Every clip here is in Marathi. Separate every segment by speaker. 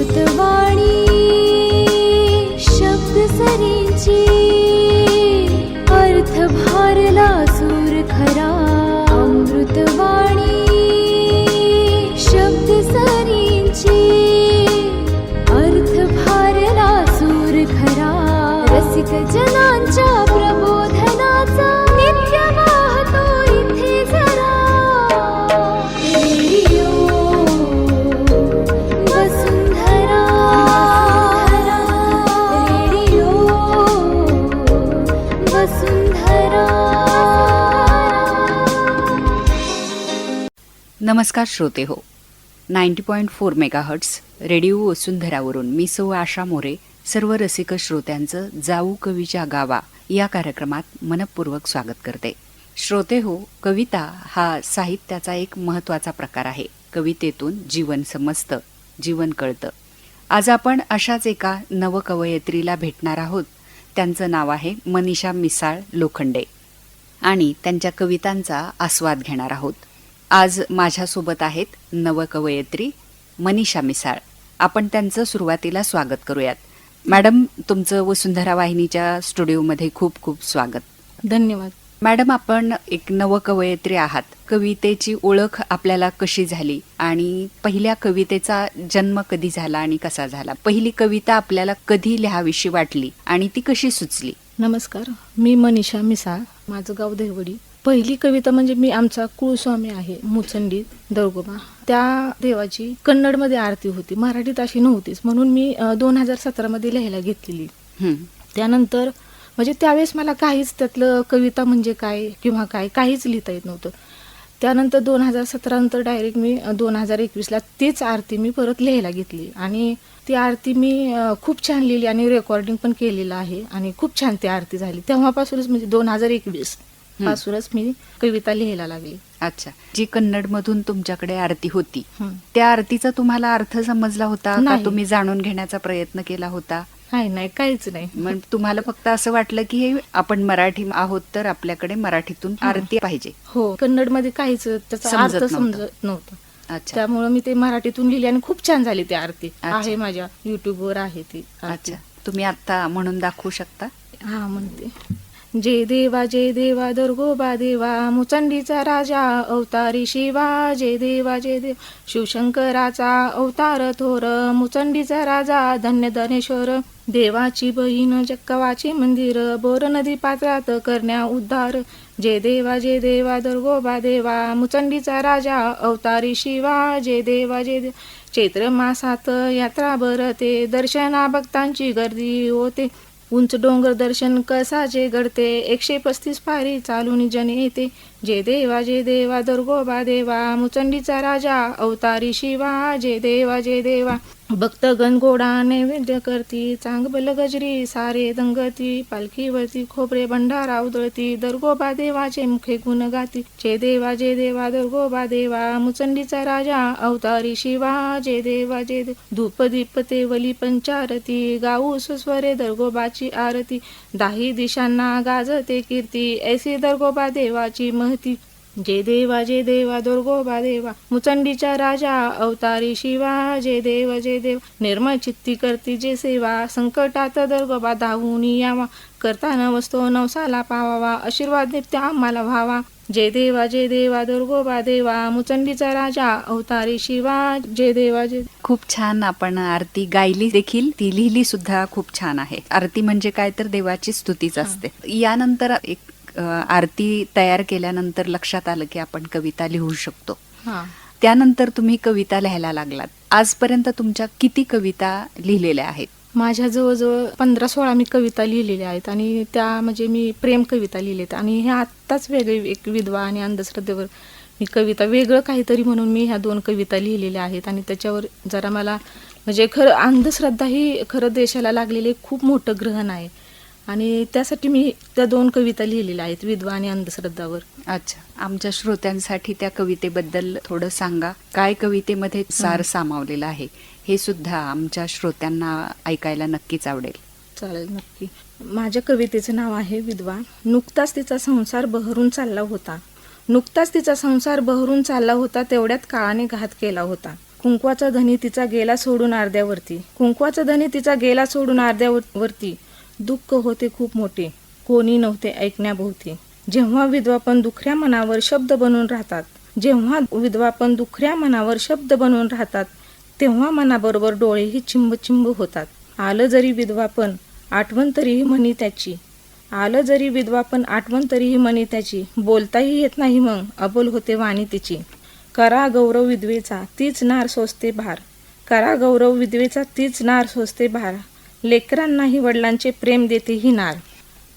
Speaker 1: अमृतवाणी शब्द सरीची अर्थ भारला सूर खरा अमृतवाणी शब्द सरीची अर्थ भारला सूर खरा रसिक जनांच्या प्रबोधनाचा नित्य वाहतो इथे जरा रेडिओ वसुंधरा रेडिओ वसुंधरा.
Speaker 2: नमस्कार श्रोते हो, 90.4 मेगाहर्ट्स रेडिओ वसुंधरावरून मी सौ आशा मोरे सर्व रसिक श्रोत्यांचं जाऊ कवीच्या गावा या कार्यक्रमात मनपूर्वक स्वागत करते. श्रोते हो, कविता हा साहित्याचा एक महत्त्वाचा प्रकार आहे. कवितेतून जीवन समजतं, जीवन कळतं. आज आपण अशाच एका नवकवयित्रीला भेटणार आहोत. त्यांचं नाव आहे मनीषा मिसाळ लोखंडे आणि त्यांच्या कवितांचा आस्वाद घेणार आहोत. आज माझ्यासोबत आहेत नवकवयित्री मनीषा मिसाळ. आपण त्यांचं सुरुवातीला स्वागत करूयात. मॅडम, तुमचं वसुंधरा वाहिनीच्या स्टुडिओमध्ये खूप खूप स्वागत.
Speaker 3: धन्यवाद.
Speaker 2: मॅडम, आपण एक नवकवयित्री आहात. कवितेची ओळख आपल्याला कशी झाली आणि पहिल्या कवितेचा जन्म कधी झाला आणि कसा झाला? पहिली कविता आपल्याला कधी लिहावीशी वाटली आणि ती कशी सुचली?
Speaker 3: नमस्कार, मी मनीषा मिसाळ, माझं गाव देवडी. पहिली कविता म्हणजे मी आमचा कुळस्वामी आहे मुचंडी दरगोबा, त्या देवाची कन्नडमध्ये आरती होती, मराठीत अशी नव्हतीच, म्हणून मी 2017 मध्ये लिहायला घेतलेली. त्यानंतर म्हणजे त्यावेळेस मला काहीच त्यातलं कविता म्हणजे काय किंवा काय काहीच लिहिता येत नव्हतं. त्यानंतर 2017 नंतर डायरेक्ट मी 2021ला तीच आरती मी परत लिहायला घेतली आणि ती आरती मी खूप छान लिहिली आणि रेकॉर्डिंग पण केलेलं आहे आणि खूप छान ती आरती झाली. तेव्हापासूनच म्हणजे 2021 पासूनच मी कविता लिहायला लागली.
Speaker 2: अच्छा, जी कन्नड मधून तुमच्याकडे आरती होती त्या आरतीचा तुम्हाला अर्थ समजला होता का? तुम्ही जाणून घेण्याचा प्रयत्न केला होता?
Speaker 3: नाही, काहीच नाही.
Speaker 2: मग तुम्हाला फक्त असं वाटलं की हे आपण मराठी आहोत तर आपल्याकडे मराठीतून आरती पाहिजे?
Speaker 3: हो, कन्नड मध्ये काहीच त्याचा अर्थ समजत नव्हतं.
Speaker 2: अच्छा,
Speaker 3: त्यामुळे मी ते मराठीतून लिहिली आणि खूप छान झाली ती आरती. आहे माझ्या युट्यूबवर आहे ती आरती.
Speaker 2: अच्छा, तुम्ही आता म्हणून दाखवू शकता?
Speaker 3: हा, म्हणते. जय देवा दर्गोबा देवा, मुचंडीचा राजा अवतारी शिवा. जय देवा शिवशंकराचा अवतार थोर, मुचंडीचा राजा धन्य धनेश्वर. देवाची बहीण जक्कवाची मंदिर, बोर नदी पात्रात करण्या उद्धार. जय देवा दर्गोबा देवा, मुचंडीचा राजा अवतारी शिवा. जय देवा चैत्र मासात यात्रा भरते, दर्शना भक्तांची गर्दी होते. उंच डोंगर दर्शन कसाचे घडते, 135 पारी चालून जन येते. जय देवा दर्गोबा देवा, मुचंडीचा राजा अवतारी शिवा. जय देवा भक्तगण गोडा नैवेद्य करती, चांगबल गजरी सारे दंगती. पालखीवरती खोबरे भंडारा उधळती, दर्गोबा देवाचे मुखे गुण गाती. जय देवा दर्गोबा देवा, मुचंडीचा राजा अवतारी शिवा. जय देवा धूप दीप ते वली पंचारती, गाऊ सुस्वरे दर्गोबाची आरती. 10 दिशांना गाजते कीर्ती, ऐसी दर्गोबा देवाची महती. जय देवा दर्गोबा देवा, मुचंडीचा राजा अवतारी शिवा. जय देवा निर्मळ चित्ती करती जे सेवा, संकटात दर्गोबा धावून यावा. करताना वस्तो नवसाला पावावा, आशीर्वाद नित्य आम्हाला व्हावा. जय देवा दर्गोबा देवा, मुचंडीचा राजा अवतारी शिवा. जय देवा
Speaker 2: खूप छान आपण आरती गायली देखील, ती लिहिली सुद्धा खूप छान आहे. आरती म्हणजे काय तर देवाची स्तुतीच असते. यानंतर एक आरती तयार केल्यानंतर लक्षात आलं की आपण कविता लिहू शकतो. त्यानंतर तुम्ही कविता लिहायला लागलात. आजपर्यंत तुमच्या किती कविता लिहिलेल्या आहेत?
Speaker 3: माझ्या जवळजवळ 15-16 मी कविता लिहिलेल्या आहेत आणि त्या म्हणजे मी प्रेम कविता लिहिलेत आणि हे आत्ताच वेगळे एक विधवा आणि अंधश्रद्धेवर मी कविता वेगळं काहीतरी म्हणून मी ह्या 2 कविता लिहिलेल्या आहेत आणि त्याच्यावर जरा मला म्हणजे खरं अंधश्रद्धा ही खरं देशाला लागलेले खूप मोठं ग्रहण आहे आणि त्यासाठी मी त्या 2 कविता लिहिलेल्या आहेत, विधवा आणि अंधश्रद्धावर.
Speaker 2: अच्छा, आमच्या श्रोत्यांसाठी त्या कवितेबद्दल थोडं सांगा. काय कवितेमध्ये सार सामावलेला आहे हे सुद्धा आमच्या श्रोत्यांना ऐकायला नक्कीच आवडेल.
Speaker 3: चालेल, नक्की. माझ्या कवितेचं नाव आहे विधवा. नुकताच तिचा संसार बहरून चालला होता, नुकताच तिचा संसार बहरून चालला होता, तेवढ्यात काळाने घात केला होता. कुंकवाचा धनी तिचा गेला सोडून अर्ध्यावरती. कुंकवाचा धनी तिचा गेला सोडून अर्ध्यावरती. दुःख होते खूप मोठे, कोणी नव्हते ऐकण्याभोवती. जेव्हा विधवा पण दुखऱ्या मनावर शब्द बनून राहतात, जेव्हा विधवा पण दुखऱ्या मनावर शब्द बनून राहतात, तेव्हा मनाबरोबर डोळेही चिंब चिंब होतात. आलं जरी विधवा पण आठवण तरीही म्हणी त्याची, आलं जरी विधवा पण आठवण तरीही म्हणी त्याची. बोलताही येत नाही मग अबोल होते वाणी तिची. करा गौरव विधवेचा तीच नार सोसते भार, करा गौरव विधवेचा तीच नार सोसते भार. लेकरांनाही वडिलांचे प्रेम देते ही नार.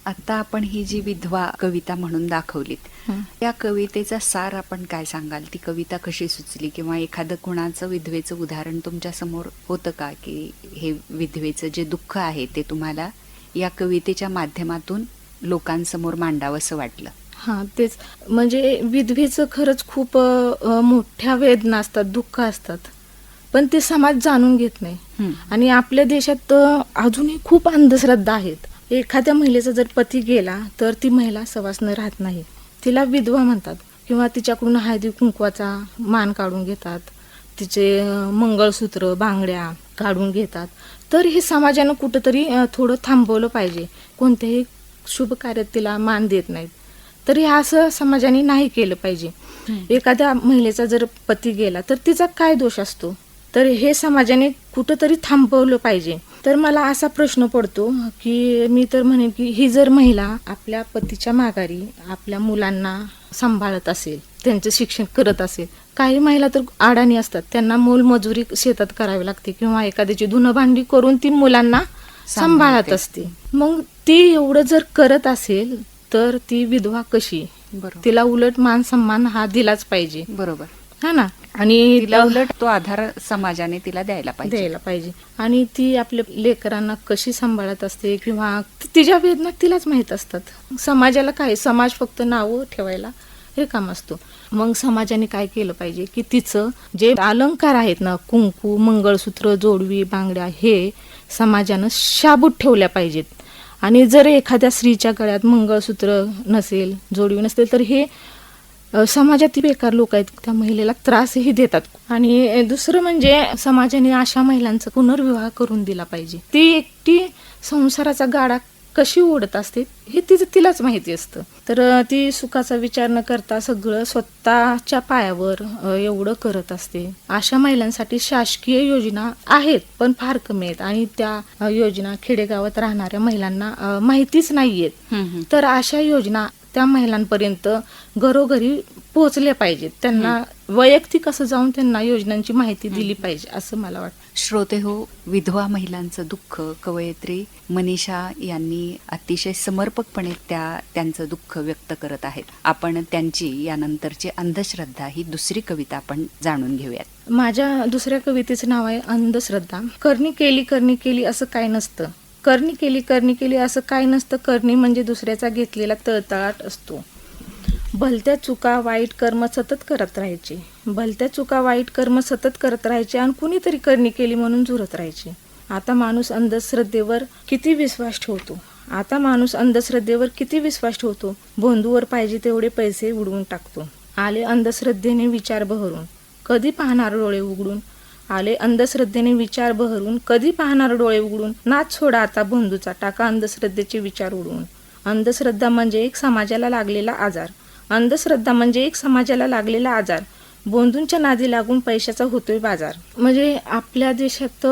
Speaker 2: आता आपण ही जी विधवा कविता म्हणून दाखवलीत, या कवितेचा सार आपण काय सांगाल? ती कविता कशी सुचली, किंवा एखादं कोणाचं विधवेचं उदाहरण तुमच्या समोर होतं का, की हे विधवेचं जे दुःख आहे ते तुम्हाला या कवितेच्या माध्यमातून लोकांसमोर मांडावंसं वाटलं?
Speaker 3: हां, तेच. म्हणजे विधवेचं खरंच खूप मोठ्या वेदना असतात, दुःख असतात, पण ते समाज जाणून घेत नाही. आणि आपल्या देशात अजूनही खूप अंधश्रद्धा आहेत. एखाद्या महिलेचा जर पती गेला तर ती महिला सवासनं राहत नाही, तिला विधवा म्हणतात, किंवा तिच्याकडून हळदी कुंकवाचा मान काढून घेतात, तिचे मंगळसूत्र बांगड्या काढून घेतात. तर हे समाजानं कुठंतरी थोडं थांबवलं पाहिजे. कोणत्याही शुभ कार्यात तिला मान देत नाहीत, तर हे असं समाजाने नाही केलं पाहिजे. एखाद्या महिलेचा जर पती गेला तर तिचा काय दोष असतो, तर हे समाजाने कुठंतरी थांबवलं पाहिजे. तर मला असा प्रश्न पडतो की मी तर म्हणेन की ही जर महिला आपल्या पतीच्या माघारी आपल्या मुलांना सांभाळत असेल, त्यांचं शिक्षण करत असेल, काही महिला तर अडाणी असतात, त्यांना मोलमजुरी शेतात करावी लागते, किंवा एखाद्याची धुणं भांडी करून ती मुलांना सांभाळत असते. मग ती एवढं जर करत असेल तर ती विधवा कशी?
Speaker 2: बरोबर.
Speaker 3: तिला उलट मान सन्मान हा दिलाच पाहिजे.
Speaker 2: बरोबर.
Speaker 3: हा ना. आणि
Speaker 2: तिला उलट तो आधार समाजाने तिला द्यायला पाहिजे. आणि ती आपल्या लेकरांना कशी सांभाळत असते, किंवा तिच्या वेदना तिलाच माहीत असतात. समाजाला काय, समाज फक्त नावं ठेवायला रिकाम असतो. मग समाजाने काय केलं पाहिजे की तिचं जे अलंकार आहेत ना, कुंकू, मंगळसूत्र, जोडवी, बांगड्या, हे समाजानं शाबूत ठेवल्या पाहिजेत. आणि जर एखाद्या स्त्रीच्या गळ्यात मंगळसूत्र नसेल, जोडवी नसेल, तर हे समाजातील बेकार लोक आहेत, त्या महिलेला त्रासही देतात. आणि दुसरं म्हणजे समाजाने अशा महिलांचा पुनर्विवाह करून दिला पाहिजे. ती एकटी संसाराचा गाडा कशी ओढत असते हे तिलाच माहिती असतं. तर ती सुखाचा विचार न करता सगळं स्वतःच्या पायावर एवढं करत असते. अशा महिलांसाठी शासकीय योजना आहेत, पण फार कमी आहेत, आणि त्या योजना खेडेगावात राहणाऱ्या महिलांना माहितीच नाहीयेत. तर अशा योजना त्या महिलांपर्यंत घरोघरी पोहोचल्या पाहिजेत. त्यांना वैयक्तिक असं जाऊन त्यांना योजनांची माहिती दिली पाहिजे, असं मला वाटतं. श्रोते हो, विधवा महिलांचं दुःख कवयित्री मनीषा यांनी अतिशय समर्पकपणे त्यांचं दुःख व्यक्त करत आहेत. आपण त्यांची यानंतरची अंधश्रद्धा ही दुसरी कविता आपण जाणून घेऊयात.
Speaker 3: माझ्या दुसऱ्या कवितेचं नाव आहे अंधश्रद्धा. करणी केली असं काय नसतं, करणी केली असं काय नसतं. करणी म्हणजे दुसऱ्याचा घेतलेला तळतळाट असतो. भलत्या चुका वाईट कर्म सतत करत राहायचे, भलत्या चुका वाईट कर्म सतत करत राहायचे, आणि कुणीतरी करणी केली म्हणून झुरत राहायचे. आता माणूस अंधश्रद्धेवर किती विश्वास ठेवतो, भोंदूवर पाहिजे तेवढे पैसे उडवून टाकतो. आले अंधश्रद्धेने विचार बहरून, कधी पाहणार डोळे उघडून, आले अंधश्रद्धेने विचार बहरून, कधी पाहणार डोळे उघडून. नाच सोडा आता भोंदूचा, टाका अंधश्रद्धेचे विचार उडवून. अंधश्रद्धा म्हणजे एक समाजाला लागलेला आजार, अंधश्रद्धा म्हणजे एक समाजाला लागलेला आजार. बोंधूंच्या नादी लागून पैशाचा होतोय बाजार. म्हणजे आपल्या देशात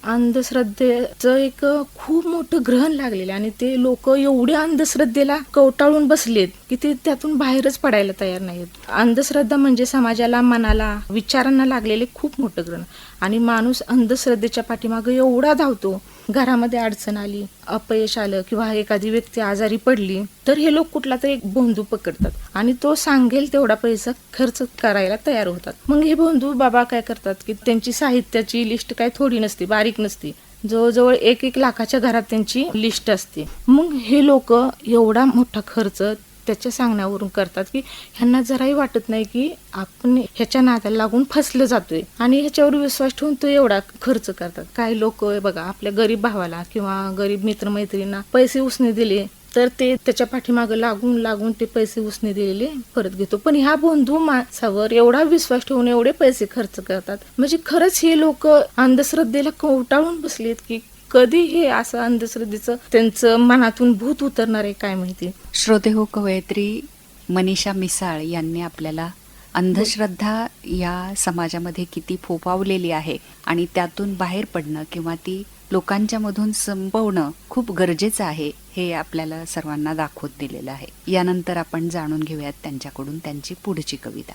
Speaker 3: अंधश्रद्धेचं एक खूप मोठं ग्रहण लागलेलं आहे, आणि ते लोक एवढ्या अंधश्रद्धेला कवटाळून बसलेत की ते त्यातून बाहेरच पडायला तयार नाहीत. अंधश्रद्धा म्हणजे समाजाला, मनाला, विचारांना लागलेले खूप मोठं ग्रहण. आणि माणूस अंधश्रद्धेच्या पाठीमागे एवढा धावतो, घरामध्ये अडचण आली, अपयश आलं, किंवा एखादी व्यक्ती आजारी पडली, तर हे लोक कुठला तरी एक बोंधू पकडतात आणि तो सांगेल तेवढा पैसा खर्च करायला तयार होतात. मग हे बोंधू बाबा काय करतात की त्यांची साहित्याची लिस्ट काय थोडी नसते, बारीक नसते, जवळजवळ 1-1 लाखाच्या घरात त्यांची लिस्ट असते. मग हे लोक एवढा मोठा खर्च त्याच्या सांगण्यावरून करतात की ह्यांना जराही वाटत नाही की आपण ह्याच्या नादाला लागून फसलं जातोय, आणि ह्याच्यावर विश्वास ठेवून तो एवढा खर्च करतात. काही लोक बघा, आपल्या गरीब भावाला किंवा गरीब मित्रमैत्रिणींना पैसे उसने दिले तर ते त्याच्या पाठीमागं लागून लागून ते पैसे उसने दिलेले परत घेतो. पण ह्या बंधू माणसावर एवढा विश्वास ठेवून एवढे पैसे खर्च करतात, म्हणजे खरंच हे लोक अंधश्रद्धेला कवटाळून बसलेत की कधी हे असं अंधश्रद्धेचं त्यांचं मनातून भूत उतरणार आहे काय माहिती.
Speaker 2: श्रोते हो, कवयित्री मनीषा मिसाळ यांनी आपल्याला अंधश्रद्धा या समाजामध्ये किती फोफावलेली आहे आणि त्यातून बाहेर पडणं किंवा ती लोकांच्या मधून संपवणं खूप गरजेचं आहे हे आपल्याला सर्वांना दाखवत दिलेलं आहे. यानंतर आपण जाणून घेऊयात त्यांच्याकडून त्यांची पुढची कविता.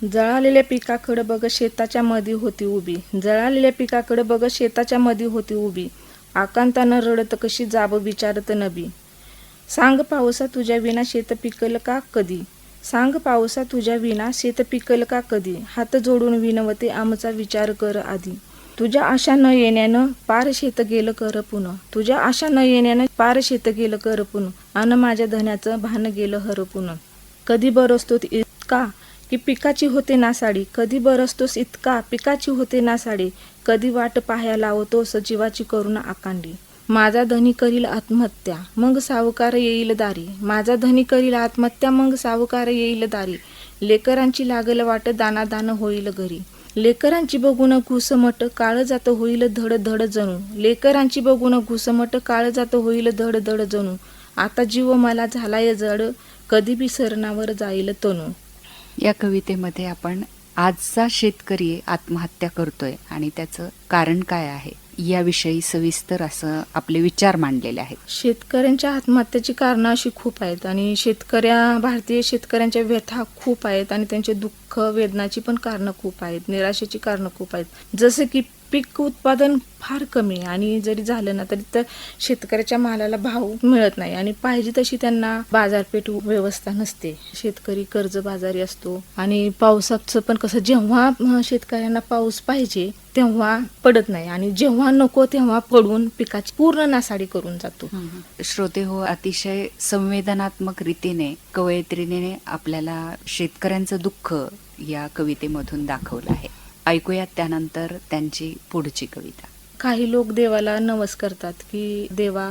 Speaker 3: जळालेल्या पिकाकडे बघ शेताच्या मध्ये होती उभी, जळालेल्या पिकाकडे बघ शेताच्या मध्ये होती उभी, आकांतानं रडत कशी जाब विचारत नबी. सांग पावसा तुझ्या विना शेत पिकल का कधी, सांग पावसा तुझ्या विना शेत पिकल का कधी, हात जोडून विनवते आमचा विचार कर आधी. तुझ्या आशा न येण्यानं पार शेत गेलं कर पुन्हा, तुझ्या आशा न येण्यानं पार शेत गेलं कर पुन्हा, अन माझ्या धन्याचं भान गेलं हरपून. कधी बरसतो इतका की पिकाची होते नासाडी, कधी बरसतोस इतका पिकाची होते नासाडी, कधी वाट पाहायला लावतोस जीवाची करुणा आकांडी. माझा धनी करील आत्महत्या मग सावकार येईल दारी, माझा धनी करील आत्महत्या मग सावकार येईल दारी. लेकरांची लागल वाट दानादान होईल घरी, लेकरांची बघून घुसमट काळ जात होईल धड धड जणू, लेकरांची बघून घुसमट काळ जात होईल धड धड जणू. आता जीव मला झालाय जड, कधी बी सरणावर जाईल तनू.
Speaker 2: या कवितेमध्ये आपण आजचा शेतकरी आत्महत्या करतोय आणि त्याचं कारण काय आहे याविषयी सविस्तर असं आपले विचार मांडलेले आहेत.
Speaker 3: शेतकऱ्यांच्या आत्महत्याची कारणं अशी खूप आहेत आणि भारतीय शेतकऱ्यांच्या व्यथा खूप आहेत आणि त्यांचे दुःख वेदनाची पण कारणं खूप आहेत, निराशेची कारणं खूप आहेत. जसे की पीक उत्पादन फार कमी आहे आणि जरी झालं ना तरी तर शेतकऱ्याच्या मालाला भाव मिळत नाही आणि पाहिजे तशी त्यांना बाजारपेठ व्यवस्था नसते. शेतकरी कर्जबाजारी असतो आणि पावसाचं पण कसं जेव्हा शेतकऱ्यांना पाऊस पाहिजे तेव्हा पडत नाही आणि जेव्हा नको तेव्हा पडून पिकाची पूर्ण नासाडी करून जातो.
Speaker 2: श्रोते हो, अतिशय संवेदनात्मक रीतीने कवयित्रीने आपल्याला शेतकऱ्यांचं दुःख या कवितेमधून दाखवलं आहे. ऐकूयात त्यानंतर त्यांची पुढची कविता.
Speaker 3: काही लोक देवाला नवस करतात की देवा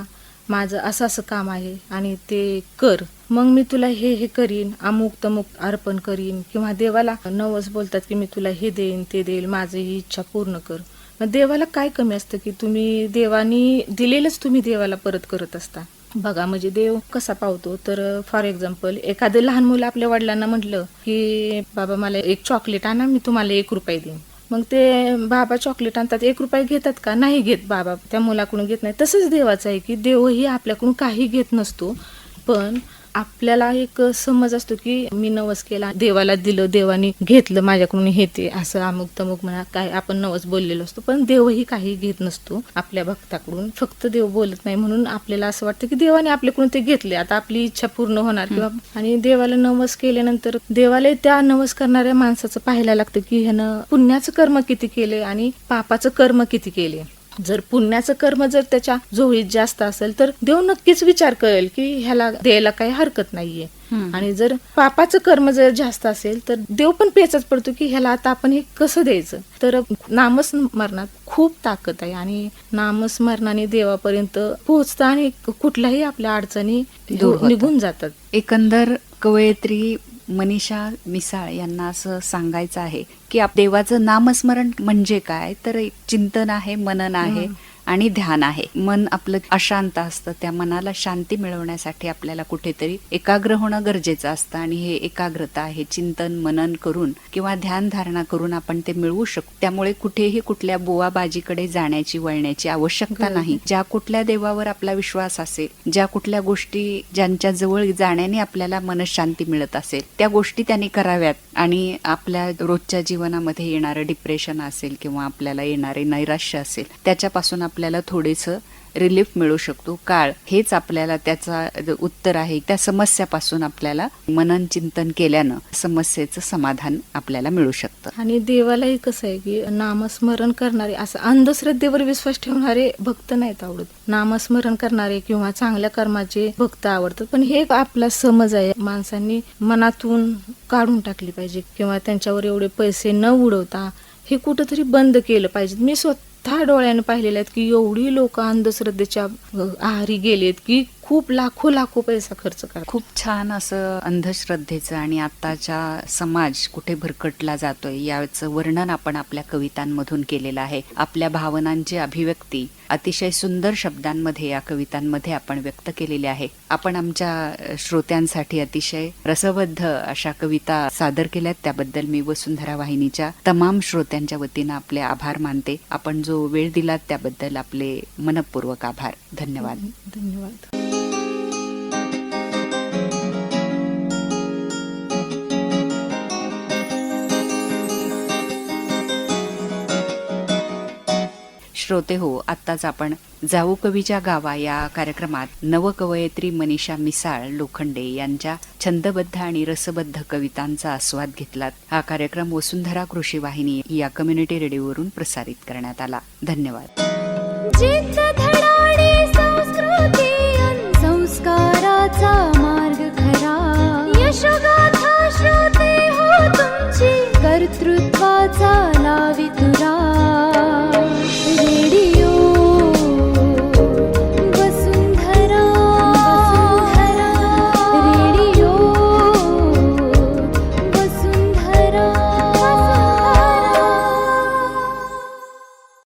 Speaker 3: माझं असं असं काम आहे आणि ते कर, मग मी तुला हे करीन, अमुक तमुक अर्पण करीन, किंवा देवाला नवस बोलतात की मी तुला हे देईन ते देईल, माझी ही इच्छा पूर्ण कर. मग देवाला काय कमी असतं की तुम्ही देवानी दिलेलंच तुम्ही देवाला परत करत असता. बघा म्हणजे देव कसा पावतो तर फॉर एक्झाम्पल एखादं लहान मुलं आपल्या वडिलांना म्हटलं की बाबा मला एक चॉकलेट आणा, मी तुम्हाला 1 रुपये देईन. मग ते बाबा चॉकलेट आणतात, 1 रुपये घेतात का? नाही घेत, बाबा त्या मुलाकडून घेत नाही. तसंच देवाचं आहे की देवही आपल्याकडून काही घेत नसतो, पण आपल्याला एक समज असतो की मी नवस केला, देवाला दिलं, देवाने घेतलं माझ्याकडून हे ते असं अमुक तमुक म्हणा काय आपण नवस बोललेलो असतो, पण देवही काही घेत नसतो आपल्या भक्ताकडून. फक्त देव बोलत नाही म्हणून आपल्याला असं वाटतं की देवाने आपल्याकडून ते घेतले, आता आपली इच्छा पूर्ण होणार किंवा. आणि देवाला नवस केल्यानंतर देवाला त्या नवस करणाऱ्या माणसाचं पाहायला लागतं की ह्यानं पुण्याचं कर्म किती केले आणि पापाचं कर्म किती केले. जर पुण्याचं कर्म जर त्याच्या जोळीत जास्त असेल तर देव नक्कीच विचार करेल की ह्याला द्यायला काही हरकत नाहीये. आणि जर पापाचं कर्म जर जास्त असेल तर देव पण पेचाच पडतो की ह्याला आता आपण हे कसं द्यायचं. तर नामस्मरणात खूप ताकद आहे आणि नामस्मरणाने देवापर्यंत पोहोचतं आणि कुठल्याही आपल्या अडचणी निघून जातात.
Speaker 2: एकंदर कवयित्री मनीषा मिसाळ यांना असं सांगायचं आहे की देवाचं नामस्मरण म्हणजे काय तर एक चिंतन आहे, मनन आहे आणि ध्यान आहे. मन आपलं अशांत असतं, त्या मनाला शांती मिळवण्यासाठी आपल्याला कुठेतरी एकाग्र होणं गरजेचं असतं आणि हे एकाग्रता हे चिंतन मनन करून किंवा ध्यान धारणा करून आपण ते मिळवू शकतो. त्यामुळे कुठेही कुठल्या बुवाबाजीकडे जाण्याची वळण्याची आवश्यकता नाही. ज्या कुठल्या देवावर आपला विश्वास असेल, ज्या कुठल्या गोष्टी ज्यांच्या जवळ जाण्याने आपल्याला मनशांती मिळत असेल त्या गोष्टी त्यांनी कराव्यात आणि आपल्या रोजच्या जीवनामध्ये येणारं डिप्रेशन असेल किंवा आपल्याला येणारे नैराश्य असेल त्याच्यापासून आपल्याला थोडेसं रिलीफ मिळू शकतो. काळ हेच आपल्याला त्याचा उत्तर आहे. त्या समस्यापासून आपल्याला मनन चिंतन केल्यानं समस्येचं समाधान आपल्याला मिळू शकतं.
Speaker 3: आणि देवालाही कसं आहे की नामस्मरण करणारे, असं अंधश्रद्धेवर विश्वास ठेवणारे भक्त नाहीत आवडत. नामस्मरण करणारे किंवा चांगल्या कर्माचे भक्त आवडतात. पण हे आपला समज आहे, माणसांनी मनातून काढून टाकली पाहिजे किंवा त्यांच्यावर एवढे पैसे न उडवता हे कुठंतरी बंद केलं पाहिजे. मी स्वतः डोळ्याने पाहिलेले आहेत की एवढी लोक अंधश्रद्धेच्या आहारी गेलेत की खूप लाखो पैसा खर्च करतात.
Speaker 2: खूप छान असं अंधश्रद्धेचं आणि आत्ताच्या समाज कुठे भरकटला जातोय याचं वर्णन आपण आपल्या कवितांमधून केलेलं आहे. आपल्या भावनांची अभिव्यक्ती अतिशय सुंदर शब्दांमध्ये या कवितांमध्ये आपण व्यक्त केलेली आहे. आपण आमच्या श्रोत्यांसाठी अतिशय रसबद्ध अशा कविता सादर केल्यात, त्याबद्दल मी वसुंधरा वाहिनीच्या तमाम श्रोत्यांच्या वतीनं आपले आभार मानते. आपण जो वेळ दिलात त्याबद्दल आपले मनपूर्वक आभार. धन्यवाद.
Speaker 3: धन्यवाद.
Speaker 2: श्रोते हो, आत्ताच आपण जाऊ कवीच्या गावा या कार्यक्रमात नवकवयित्री मनीषा मिसाळ लोखंडे यांच्या छंदबद्ध आणि रसबद्ध कवितांचा आस्वाद घेतलात. हा कार्यक्रम वसुंधरा कृषी वाहिनी या कम्युनिटी रेडिओवरून प्रसारित करण्यात आला. धन्यवाद.